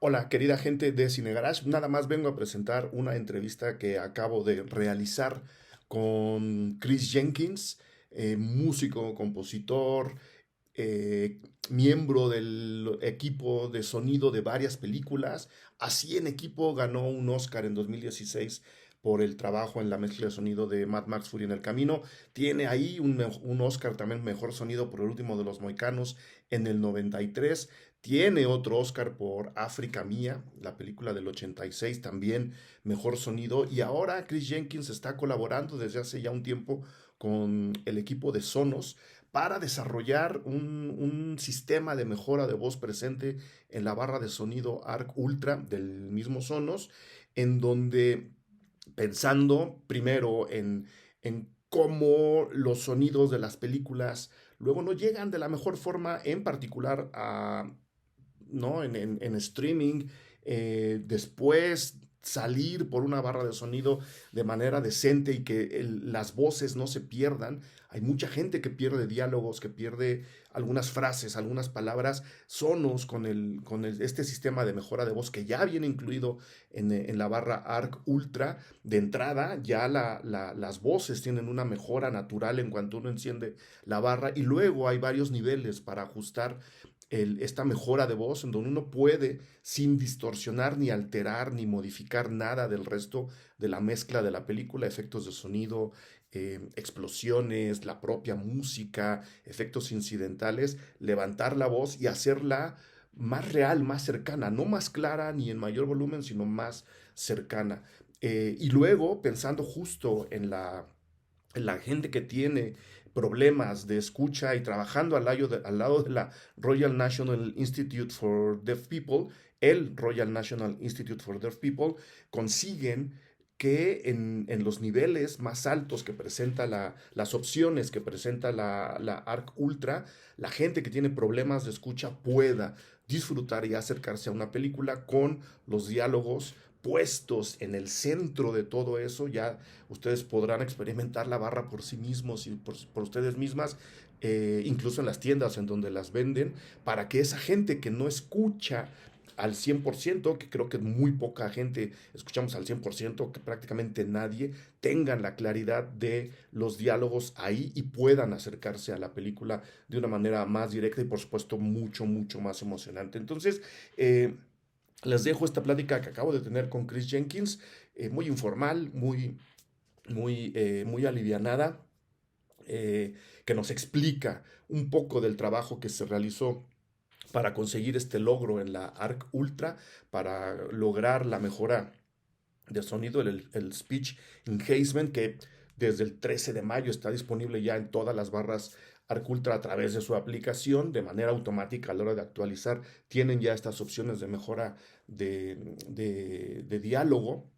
Hola, querida gente de Cinegarage. Nada más vengo a presentar una entrevista que acabo de realizar con Chris Jenkins, músico, compositor, eh, miembro del equipo de sonido de varias películas. Así en equipo ganó un Oscar en 2016 por el trabajo en la mezcla de sonido de Mad Max Furia en el camino. Tiene ahí un Oscar también mejor sonido por el último de los mohicanos en el 93. Tiene otro Oscar por África mía, la película del 86, también mejor sonido. Y ahora Chris Jenkins está colaborando desde hace ya un tiempo con el equipo de Sonos para desarrollar un sistema de mejora de voz presente en la barra de sonido ARC Ultra del mismo Sonos, en donde pensando primero en cómo los sonidos de las películas luego no llegan de la mejor forma, en particular a, ¿no? En streaming, después salir por una barra de sonido de manera decente y que las voces no se pierdan. Hay mucha gente que pierde diálogos, que pierde algunas frases, algunas palabras. Sonos este sistema de mejora de voz que ya viene incluido en la barra ARC Ultra, de entrada ya las voces tienen una mejora natural en cuanto uno enciende la barra, y luego hay varios niveles para ajustar esta mejora de voz, en donde uno puede, sin distorsionar, ni alterar, ni modificar nada del resto de la mezcla de la película, efectos de sonido, explosiones, la propia música, efectos incidentales, levantar la voz y hacerla más real, más cercana, no más clara ni en mayor volumen, sino más cercana. Y luego, pensando justo en la gente que tiene problemas de escucha y trabajando al lado de la Royal National Institute for Deaf People, el Royal National Institute for Deaf People, consiguen que en los niveles más altos que presenta las opciones que presenta la ARC Ultra, la gente que tiene problemas de escucha pueda disfrutar y acercarse a una película con los diálogos puestos en el centro de todo eso. Ya ustedes podrán experimentar la barra por sí mismos y por ustedes mismas, incluso en las tiendas en donde las venden, para que esa gente que no escucha al 100%, que creo que muy poca gente escuchamos al 100%, que prácticamente nadie, tengan la claridad de los diálogos ahí y puedan acercarse a la película de una manera más directa y por supuesto mucho, mucho más emocionante. Entonces, les dejo esta plática que acabo de tener con Chris Jenkins, muy informal, muy alivianada, que nos explica un poco del trabajo que se realizó para conseguir este logro en la ARC Ultra, para lograr la mejora de sonido, el speech enhancement, que desde el 13 de mayo está disponible ya en todas las barras ARC Ultra a través de su aplicación, de manera automática a la hora de actualizar. Tienen ya estas opciones de mejora de diálogo,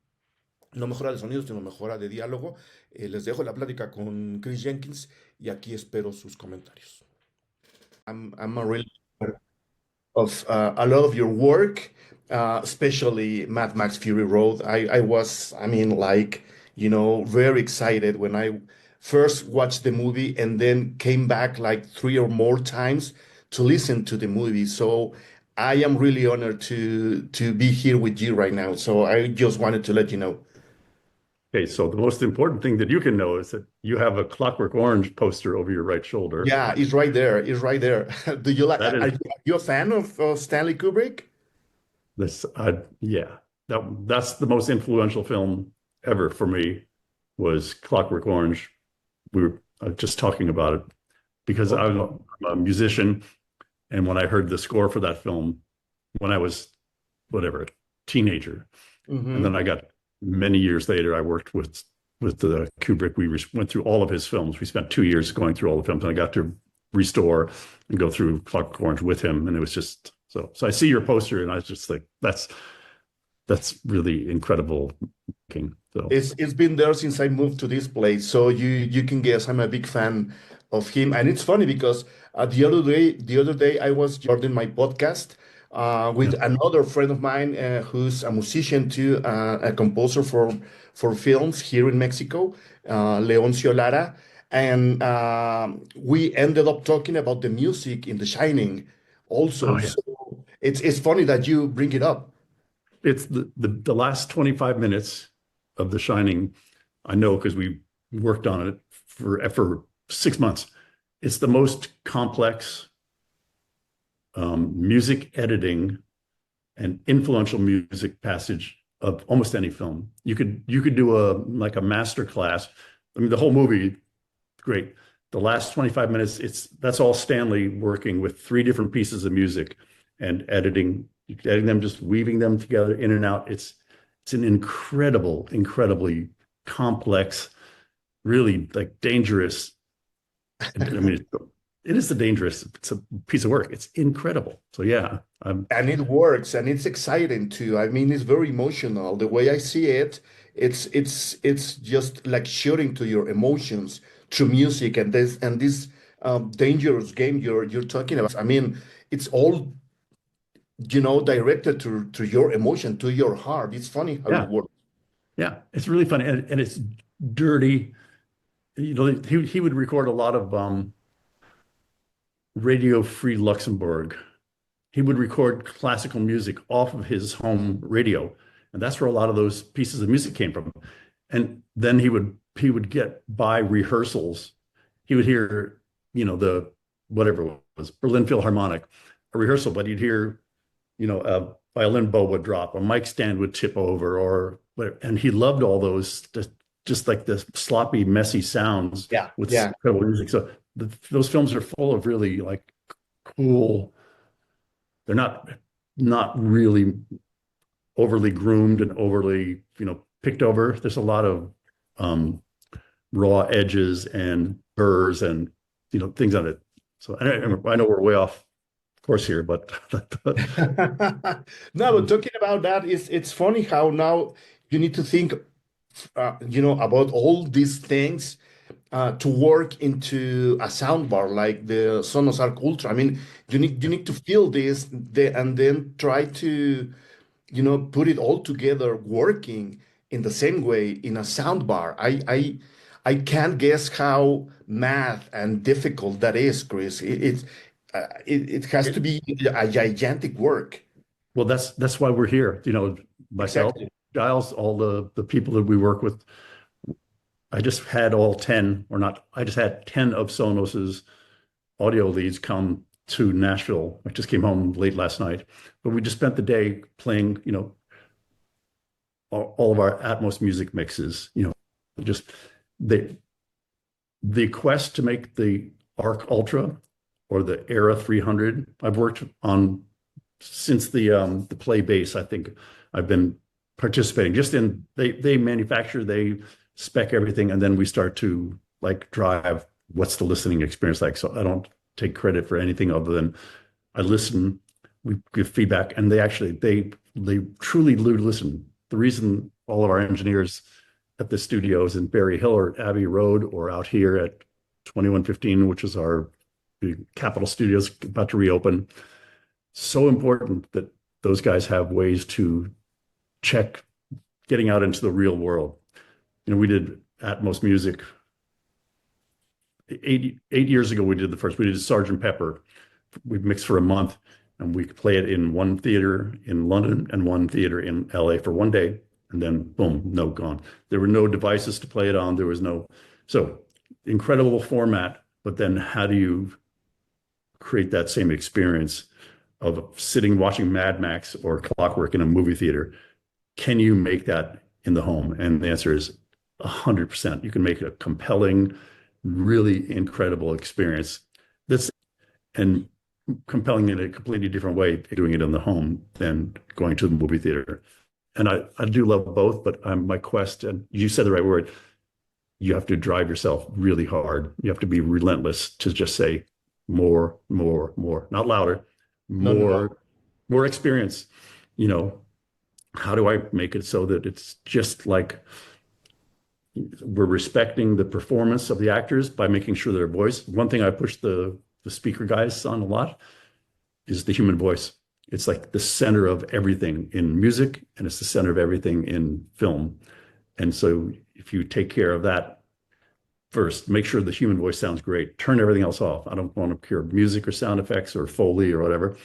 no mejora de sonido, sino mejora de diálogo. Les dejo la plática con Chris Jenkins y aquí espero sus comentarios. I'm a really of a lot of your work, especially Mad Max Fury Road. I was, I mean, like, very excited when I first watched the movie and then came back like three or more times to listen to the movie. So I am really honored to be here with you right now. So I just wanted to let you know. Okay, so the most important thing that you can know is that you have a Clockwork Orange poster over your right shoulder. Yeah, it's right there. It's right there. Do you like? That is Are you a fan of Stanley Kubrick? this. Yeah, that's the most influential film ever for me was Clockwork Orange. We were just talking about it because Okay. I'm a musician, and when I heard the score for that film when I was whatever teenager, and then Mm-hmm. I got many years later, I worked with the Kubrick. We went through all of his films. We spent 2 years going through all the films, and I got to restore and go through Clockwork Orange with him, and it was just so. So I see your poster, and I was just like, that's really incredible. So It's been there since I moved to this place, so you can guess I'm a big fan of him. And it's funny because the other day I was recording my podcast with yeah. another friend of mine who's a musician too, a composer for films here in Mexico, Leoncio Lara, and we ended up talking about the music in The Shining, Oh also. yeah. So it's funny that you bring it up. it's the last 25 minutes of The Shining. I know because we worked on it for 6 months. It's the most complex music editing and influential music passage of almost any film. You could do a master class. I mean, the whole movie, great. The last 25 minutes, that's all Stanley working with 3 different pieces of music and editing them, just weaving them together in and out. It's an incredibly complex, really like dangerous. I mean, it is it's a piece of work. It's incredible. So yeah. And it works, and it's exciting too. I mean, it's very emotional. The way I see it, it's just like shooting to your emotions through music, and this dangerous game you're talking about. I mean, it's all directed to your emotion, to your heart. It's funny how it Yeah. works. Yeah. It's really funny, and it's dirty. He would record a lot of Radio Free Luxembourg. He would record classical music off of his home radio, and that's where a lot of those pieces of music came from. And then he would get by rehearsals. He would hear, the whatever it was, Berlin Philharmonic, a rehearsal, but he'd hear, a violin bow would drop, a mic stand would tip over, or whatever. And he loved all those, just like the sloppy, messy sounds with incredible music. So those films are full of really like cool. They're not really overly groomed and overly, picked over. There's a lot of raw edges and burrs and things on it. So I know we're way off course here, but no, but talking about that, it's funny how now you need to think, about all these things to work into a soundbar like the Sonos Arc Ultra. I mean, you need to feel this and then try to, put it all together working in the same way in a soundbar. I can't guess how math and difficult that is, Chris. It has to be a gigantic work. Well, that's why we're here. Myself, Exactly. Giles, all the people that we work with. I just had all 10, or not, I just had 10 of Sonos's audio leads come to Nashville. I just came home late last night, but we just spent the day playing, all of our Atmos music mixes, just the quest to make the Arc Ultra or the Era 300. I've worked on since the Play Bass. I think I've been participating just in, they manufacture, they spec everything, and then we start to like drive what's the listening experience like. So I don't take credit for anything other than I listen, we give feedback, and they truly do listen. The reason all of our engineers at the studios in Berry Hill or Abbey Road or out here at 2115, which is our Capitol Studios about to reopen, so important that those guys have ways to check getting out into the real world. We did Atmos music 8 years ago. We did Sgt. Pepper. We mixed for a month, and we could play it in one theater in London and one theater in LA for one day, and then boom, no, gone. There were no devices to play it on. There was so incredible format, but then how do you create that same experience of sitting watching Mad Max or Clockwork in a movie theater? Can you make that in the home? And the answer is 100%. You can make it a compelling, really incredible experience. And compelling in a completely different way, doing it in the home than going to the movie theater. And I do love both, but my quest, and you said the right word, you have to drive yourself really hard. You have to be relentless to just say more, not louder, more experience. How do I make it so that it's just like we're respecting the performance of the actors by making sure their voice. One thing I push the speaker guys on a lot is the human voice. It's like the center of everything in music, and it's the center of everything in film. And so if you take care of that first, make sure the human voice sounds great, turn everything else off. I don't want to hear music or sound effects or Foley or whatever.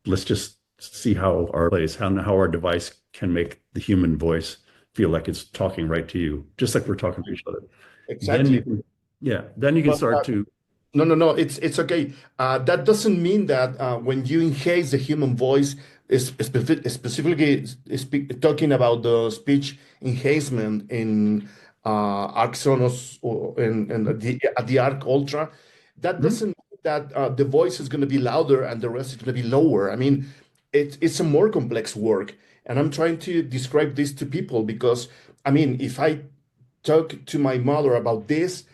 Let's just see how our device can make the human voice feel like it's talking right to you, just like we're talking to each other. Then Exactly. then you can But start to. no, no, no. It's okay. That doesn't mean that when you enhance the human voice, specifically talking about the speech enhancement in Arc Sonos or in the Arc Ultra, that Mhm. doesn't mean that the voice is going to be louder and the rest is going to be lower. I mean, it's a more complex work, and I'm trying to describe this to people because I mean, if I talk to my mother about this,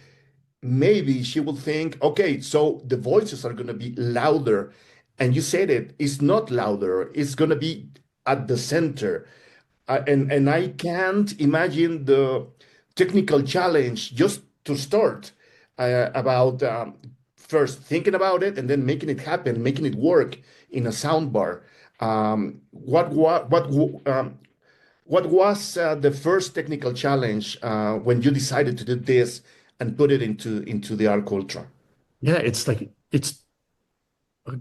maybe she will think, okay, so the voices are going to be louder. And you said it's not louder, it's going to be at the center. And I can't imagine the technical challenge just to start about first thinking about it and then making it happen, making it work in a sound bar. What was the first technical challenge when you decided to do this and put it into the art culture? Yeah, it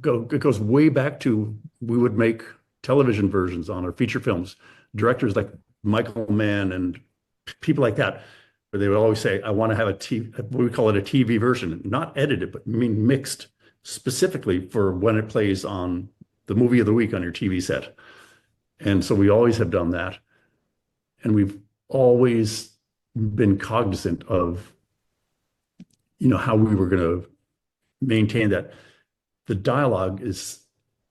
goes way back to we would make television versions on our feature films. Directors like Michael Mann and people like that, where they would always say, "I want to have a TV, we call it a TV version, not edited, but I mean mixed specifically for when it plays on the movie of the week on your TV set." And so we always have done that, and we've always been cognizant of how we were going to maintain that. The dialogue is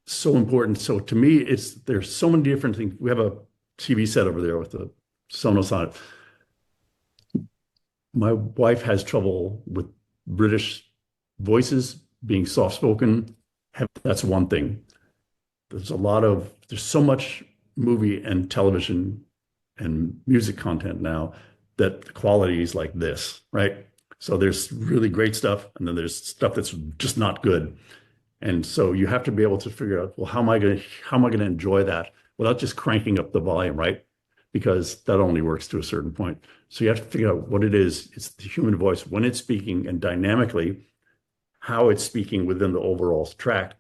so important. So to me, there's so many different things. We have a TV set over there with the Sonos on it. My wife has trouble with British voices being soft-spoken. That's one thing. There's so much movie and television and music content now that the quality is like this, right? So there's really great stuff, and then there's stuff that's just not good. And so you have to be able to figure out, well, how am I going to enjoy that without just cranking up the volume, right? Because that only works to a certain point. So you have to figure out what it is. It's the human voice when it's speaking, and dynamically how it's speaking within the overall track.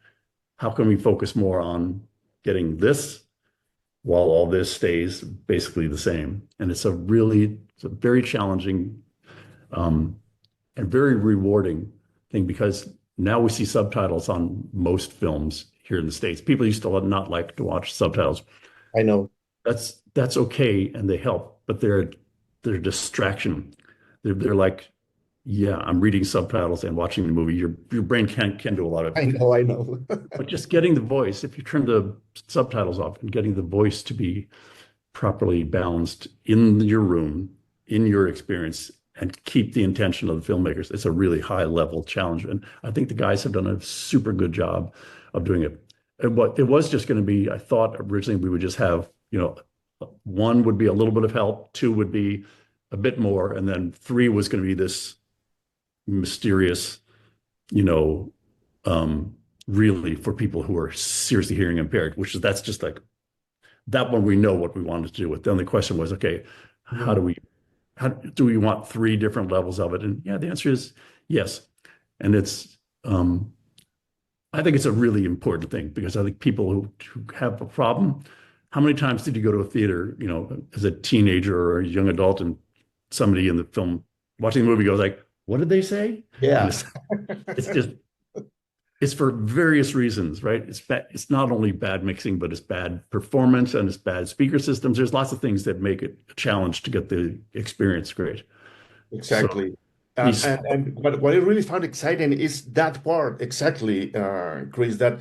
How can we focus more on getting this while all this stays basically the same? And it's a very challenging and very rewarding thing, because now we see subtitles on most films here in the States. People used to not like to watch subtitles. I know. That's okay, and they help, but they're a distraction. They're like, yeah, I'm reading subtitles and watching the movie. Your brain can do a lot of I it. know, I know. But just getting the voice, if you turn the subtitles off and getting the voice to be properly balanced in your room, in your experience, and keep the intention of the filmmakers, it's a really high level challenge. And I think the guys have done a super good job of doing it. And what it was just going to be, I thought originally we would just have, one would be a little bit of help, two would be a bit more, and then three was going to be this mysterious, really for people who are seriously hearing impaired, that's just like that one we know what we wanted to do with. Then the question was, okay, how do we want three different levels of it? And yeah, the answer is yes. And I think it's a really important thing, because I think people who have a problem, how many times did you go to a theater, as a teenager or a young adult, and somebody in the film watching the movie goes like, what did they say? And Yeah. it's for various reasons, right? It's not only bad mixing, but it's bad performance and it's bad speaker systems. There's lots of things that make it a challenge to get the experience great. Exactly. So And what I really found exciting is that part exactly, Chris, that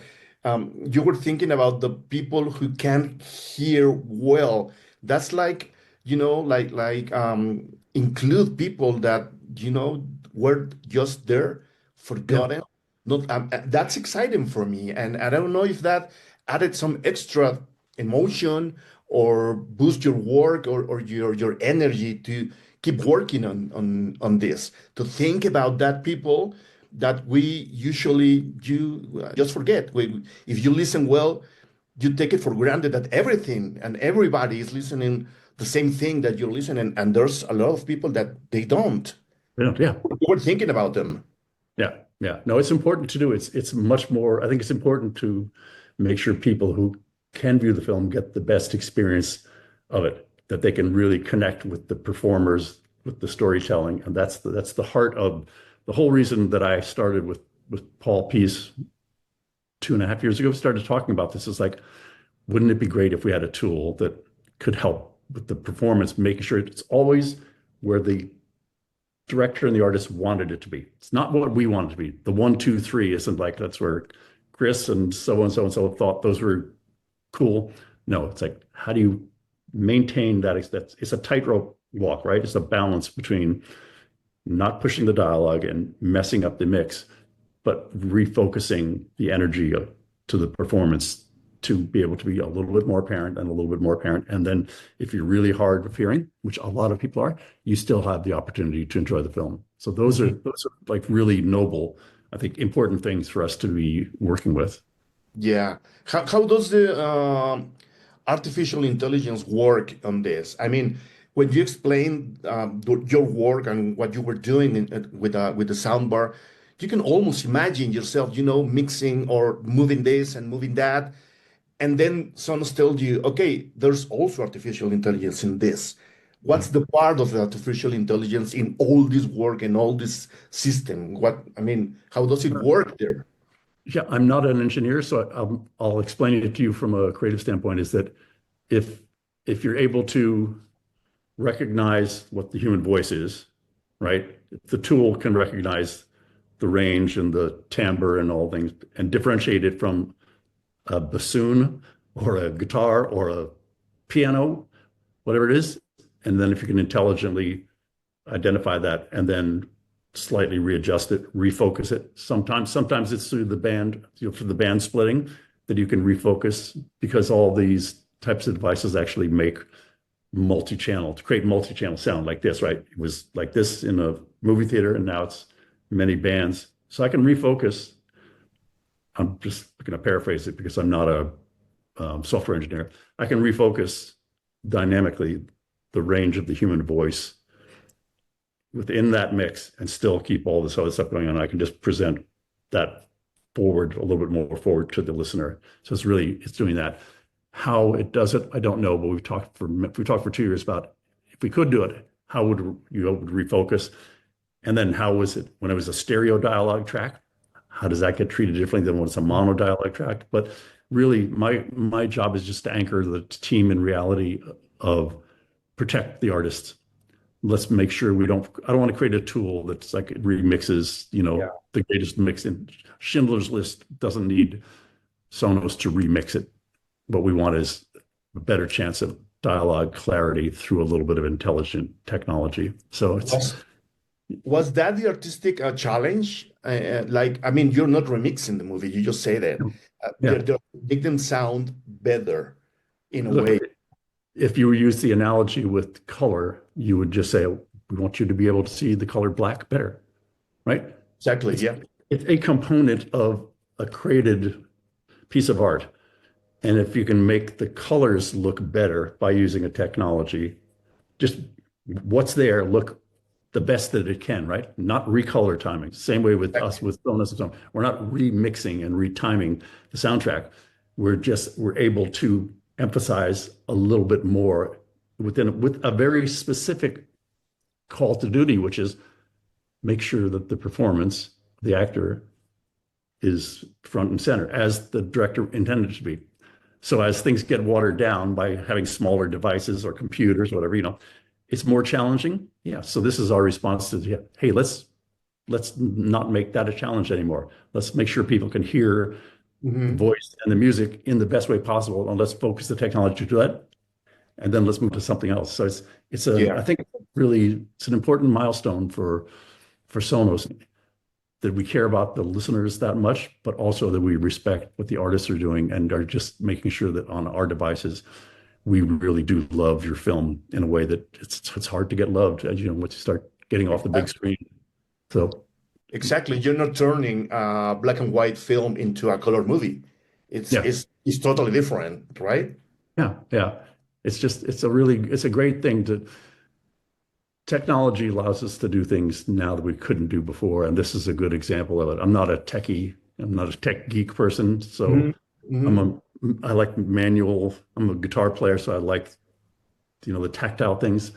you were thinking about the people who can't hear well. That's like, include people that, were just there, yeah, forgotten. Not That's exciting for me. And I don't know if that added some extra emotion or boost your work or your energy to keep working on this, to think about that people that we usually you just forget. If you listen well, you take it for granted that everything and everybody is listening the same thing that you're listening, and there's a lot of people that they don't. yeah, You were thinking about them. yeah. No, it's important to do. It's much more. I think it's important to make sure people who can view the film get the best experience of it, that they can really connect with the performers, with the storytelling. And that's the heart of the whole reason that I started with Paul Peace 2.5 years ago, started talking about this. Is like, wouldn't it be great if we had a tool that could help with the performance, making sure it's always where the director and the artist wanted it to be. It's not what we want it to be. The 1, 2, 3 isn't like that's where Chris and so and so thought those were cool. No, it's like, how do you maintain that? It's a tightrope walk, right? It's a balance between not pushing the dialogue and messing up the mix, but refocusing the energy to the performance to be able to be a little bit more apparent and a little bit more apparent. And then if you're really hard of hearing, which a lot of people are, you still have the opportunity to enjoy the film. So those are like really noble, I think, important things for us to be working with. Yeah. How does the artificial intelligence work on this? I mean, when you explain your work and what you were doing with the soundbar, you can almost imagine yourself, mixing or moving this and moving that. And then Sonos told you, okay, there's also artificial intelligence in this. What's the part of the artificial intelligence in all this work and all this system? How does it work there? Yeah, I'm not an engineer, so I'll explain it to you from a creative standpoint. Is that if you're able to recognize what the human voice is, right? If the tool can recognize the range and the timbre and all things and differentiate it from a bassoon or a guitar or a piano, whatever it is. And then if you can intelligently identify that and then slightly readjust it, refocus it. Sometimes it's through the band, for the band splitting that you can refocus, because all these types of devices actually make to create multi-channel sound like this, right? It was like this in a movie theater and now it's many bands. So I can refocus. I'm just going to paraphrase it because I'm not a software engineer. I can refocus dynamically the range of the human voice within that mix and still keep all this other stuff going on. I can just present that a little bit more forward to the listener. So it's doing that. How it does it, I don't know, but we've talked for 2 years about if we could do it, how would you refocus? And then how was it when it was a stereo dialogue track? How does that get treated differently than when it's a mono dialogue track? But really, my job is just to anchor the team in reality of protect the artist. Let's make sure I don't want to create a tool that's like it remixes, the greatest mix in Schindler's List doesn't need Sonos to remix it. What we want is a better chance of dialogue clarity through a little bit of intelligent technology. So was that the artistic challenge? You're not remixing the movie. You just say that. Make them sound better in a way. If you use the analogy with color, you would just say, we want you to be able to see the color black better, right? Exactly, It's a component of a created piece of art. And if you can make the colors look better by using a technology, just what's there look the best that it can, right? Not recolor timing. Same way with us with Sonos and so on. We're not remixing and retiming the soundtrack. We're able to emphasize a little bit more with a very specific call to duty, which is make sure that the performance, the actor, is front and center as the director intended it to be. So as things get watered down by having smaller devices or computers, whatever, it's more challenging. Yeah. So this is our response to, hey, let's not make that a challenge anymore. Let's make sure people can hear the voice and the music in the best way possible, and let's focus the technology to that. And then let's move to something else. So I think really it's an important milestone for Sonos, that we care about the listeners that much, but also that we respect what the artists are doing and are just making sure that on our devices, we really do love your film in a way that it's hard to get loved, as once you start getting off the big screen. So exactly, you're not turning a black and white film into a color movie. It's totally different, right? Yeah. It's a great thing technology allows us to do things now that we couldn't do before. And this is a good example of it. I'm not a tech geek person. So I'm I like manual. I'm a guitar player, so I like, the tactile things.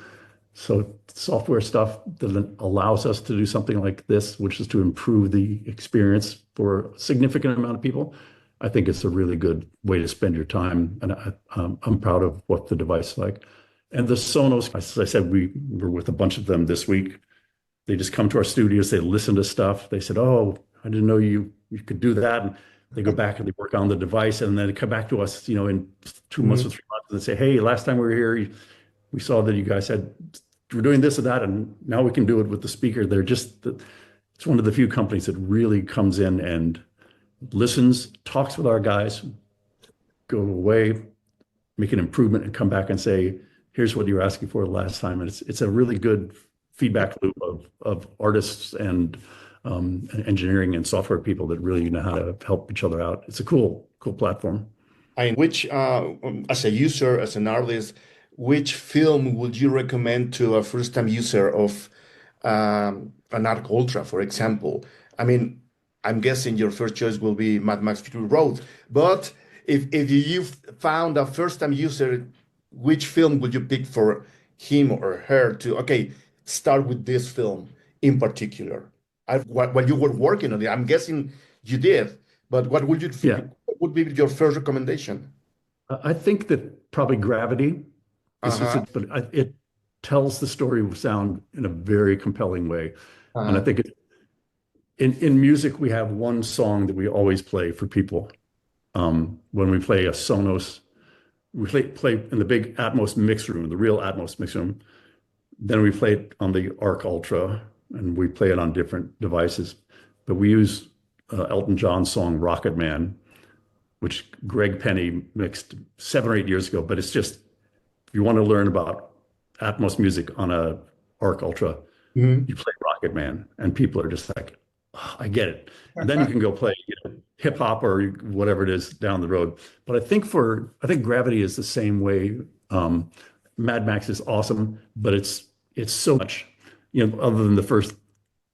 So software stuff that allows us to do something like this, which is to improve the experience for a significant amount of people, I think it's a really good way to spend your time. And I'm proud of what the device is like. And the Sonos, as I said, we were with a bunch of them this week. They just come to our studios, they listen to stuff. They said, "Oh, I didn't know you could do that." And they go back and they work on the device, and then they come back to us, in 2 months or 3 months, and say, "Hey, last time we were here, we saw that you guys said we're doing this or that, and now we can do it with the speaker." It's one of the few companies that really comes in and listens, talks with our guys, go away, make an improvement, and come back and say, "Here's what you were asking for last time." And it's a really good feedback loop of artists and engineering and software people that really know how to help each other out. It's a cool platform. And which, as a user, as an artist, which film would you recommend to a first-time user of an Arc Ultra, for example? I mean, I'm guessing your first choice will be Mad Max Fury Road, but if you found a first-time user, which film would you pick for him or her to, okay, start with this film in particular? While you were working on it, I'm guessing you did, but what would you Yeah, what would be your first recommendation? I think that probably Gravity Uh-huh. but it tells the story of sound in a very compelling way. And I Uh-huh. think in music, we have one song that we always play for people. When we play a Sonos, we play in the big Atmos mix room, the real Atmos mix room. Then we play it on the Arc Ultra, and we play it on different devices. But we use Elton John's song Rocket Man, which Greg Penny mixed 7 or 8 years ago. But it's just, if you want to learn about Atmos music on a Arc Ultra, Mhm. you play Rocket Man, and people are just like, "Oh, I get it." And then you can go play hip hop or whatever it is down the road. But I think Gravity is the same way. Mad Max is awesome, but it's so much, other than the first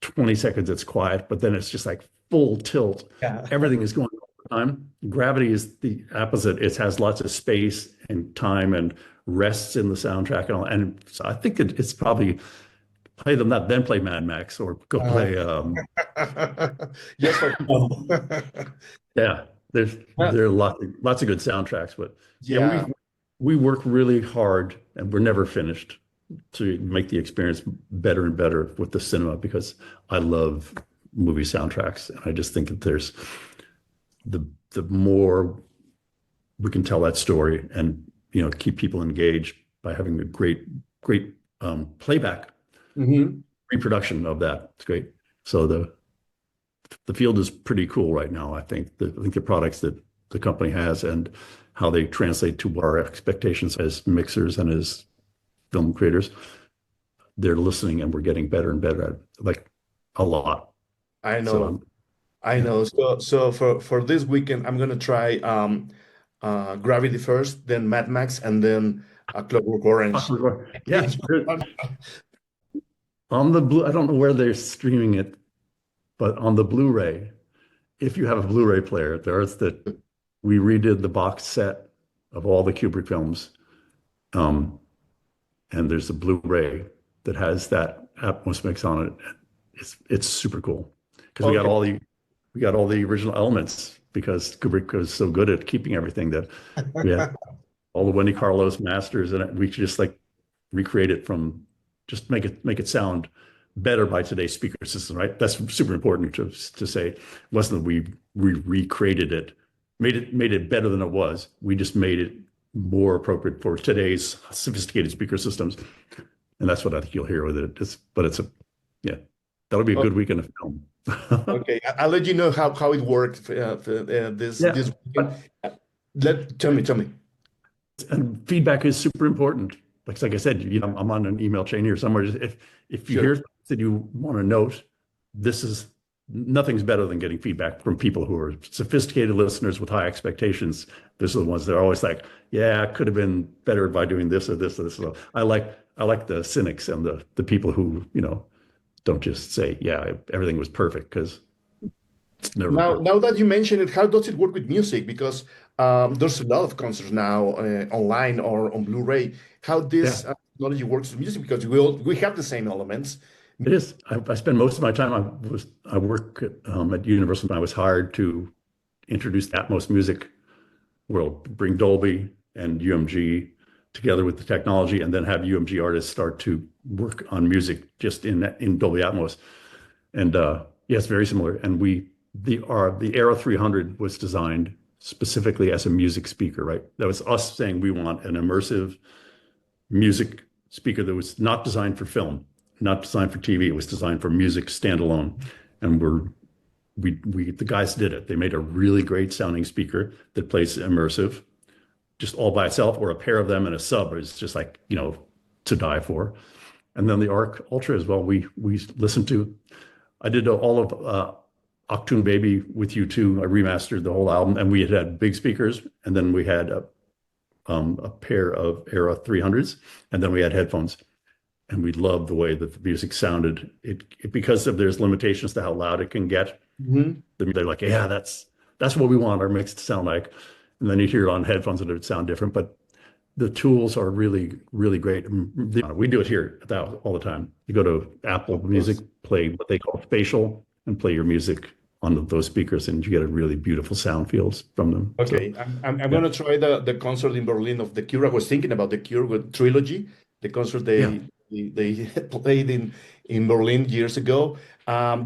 20 seconds, it's quiet, but then it's just like full tilt. Yeah. Everything is going all the time. Gravity is the opposite. It has lots of space and time and rests in the soundtrack and all. And so I think it's probably play them that, then play Mad Max or go Uh, play. just for fun. Yeah, Yeah. there are lots of good soundtracks, but yeah, Yeah. we work really hard and we're never finished to make the experience better and better with the cinema because I love movie soundtracks. And I just think that there's the more we can tell that story and keep people engaged by having a great playback Mhm. reproduction of that. It's great. So the field is pretty cool right now. I think the products that the company has and how they translate to our expectations as mixers and as film creators, they're listening and we're getting better and better at it, like a lot. I know. So I yeah. know. So for this weekend, I'm gonna try Gravity first, then Mad Max, and then Clockwork Orange. Yeah, on the blue, I don't know where they're streaming it, but on the Blu-ray, if you have a Blu-ray player, there's we redid the box set of all the Kubrick films. Um, and there's a Blu-ray that has that Atmos mix on it. It's super cool because Okay. we got all the original elements because Kubrick was so good at keeping everything that we had all the Wendy Carlos masters and we could just like recreate it from just make it sound better by today's speaker system, right? That's super important to say. It wasn't that we recreated it, made it better than it was. We just made it more appropriate for today's sophisticated speaker systems. And that's what I think you'll hear with it. Yeah, that'll be a O- good weekend of film. Okay. I'll let you know how it worked Yeah, this weekend. but Tell me. and feedback is super important. Like I said, I'm on an email chain here somewhere. If you hear Sure. things that you want to note, this is nothing's better than getting feedback from people who are sophisticated listeners with high expectations. Those are the ones that are always like, yeah, it could have been better by doing this or this or this. So I like the cynics and the people who, don't just say, yeah, everything was perfect because never Now that you mention it, how does it work with music? Because there's a lot of concerts now online or on Blu-ray. How this yeah. technology works with music? Because we have the same elements. It is. I spend most of my time. I work at Universal, and I was hired to introduce the Atmos music world, bring Dolby and UMG together with the technology, and then have UMG artists start to work on music just in Dolby Atmos. And yes, very similar. And the Era 300 was designed specifically as a music speaker, right? That was us saying we want an immersive music speaker that was not designed for film, not designed for TV. It was designed for music standalone. And the guys did it. They made a really great sounding speaker that plays immersive, just all by itself, or a pair of them and a sub is just like, to die for. And then the Arc Ultra as well. We listened to. I did all of Octoon Baby with U2. I remastered the whole album, and we had big speakers, and then we had a pair of Era 300s, and then we had headphones. And we loved the way that the music sounded. Because there's limitations to how loud it can get. Mm-hmm. They're like, yeah, that's what we want our mix to sound like. And then you hear it on headphones and it would sound different. But the tools are really, really great. We do it here all the time. You go to Apple Music, play what they call spatial, and play your music on those speakers, and you get a really beautiful sound fields from them. Okay, so, I'm going to try the concert in Berlin of The Cure. I was thinking about The Cure with Trilogy, the concert they played in Berlin years ago.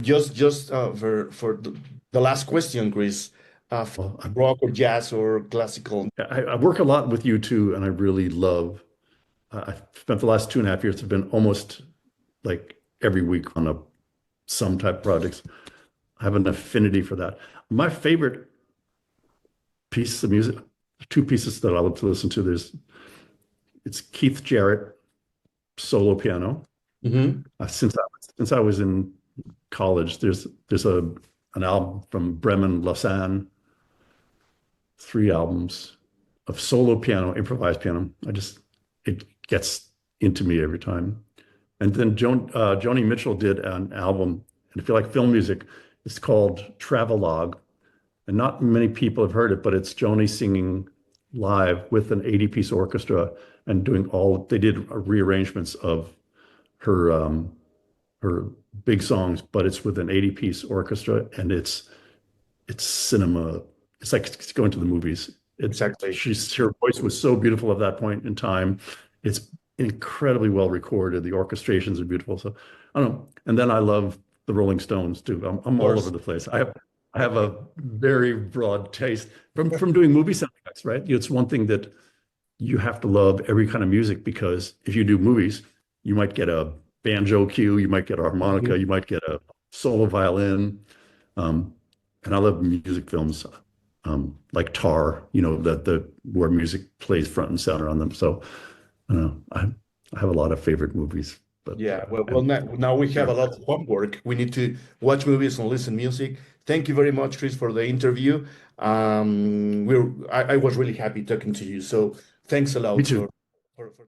Just for the last question, Chris, rock or jazz or classical? I work a lot with U2, and I really love. I've spent the last 2.5 years have been almost like every week on some type of projects. I have an affinity for that. My favorite piece of music, two pieces that I love to listen to. It's Keith Jarrett solo piano. Mm-hmm. Since I was in college, there's an album from Bremen Lausanne, 3 albums of solo piano, improvised piano. It gets into me every time. And then Joni Mitchell did an album, and if you like film music, it's called Travelogue. And not many people have heard it, but it's Joni singing live with an 80-piece orchestra and they did rearrangements of her big songs, but it's with an 80-piece orchestra, and it's cinema. It's like it's going to the movies. Exactly. Her voice was so beautiful at that point in time. It's incredibly well recorded. The orchestrations are beautiful. So I don't know. And then I love the Rolling Stones too. I'm all over the place. I have a very broad taste from doing movie sound effects, right? It's one thing that you have to love every kind of music, because if you do movies, you might get a banjo cue, you might get a harmonica, you might get a solo violin. And I love music films like Tar, where music plays front and center on them. So I have a lot of favorite movies. But yeah, well now we have a lot of homework. We need to watch movies and listen music. Thank you very much, Chris, for the interview. I was really happy talking to you. So thanks a lot. Me too. For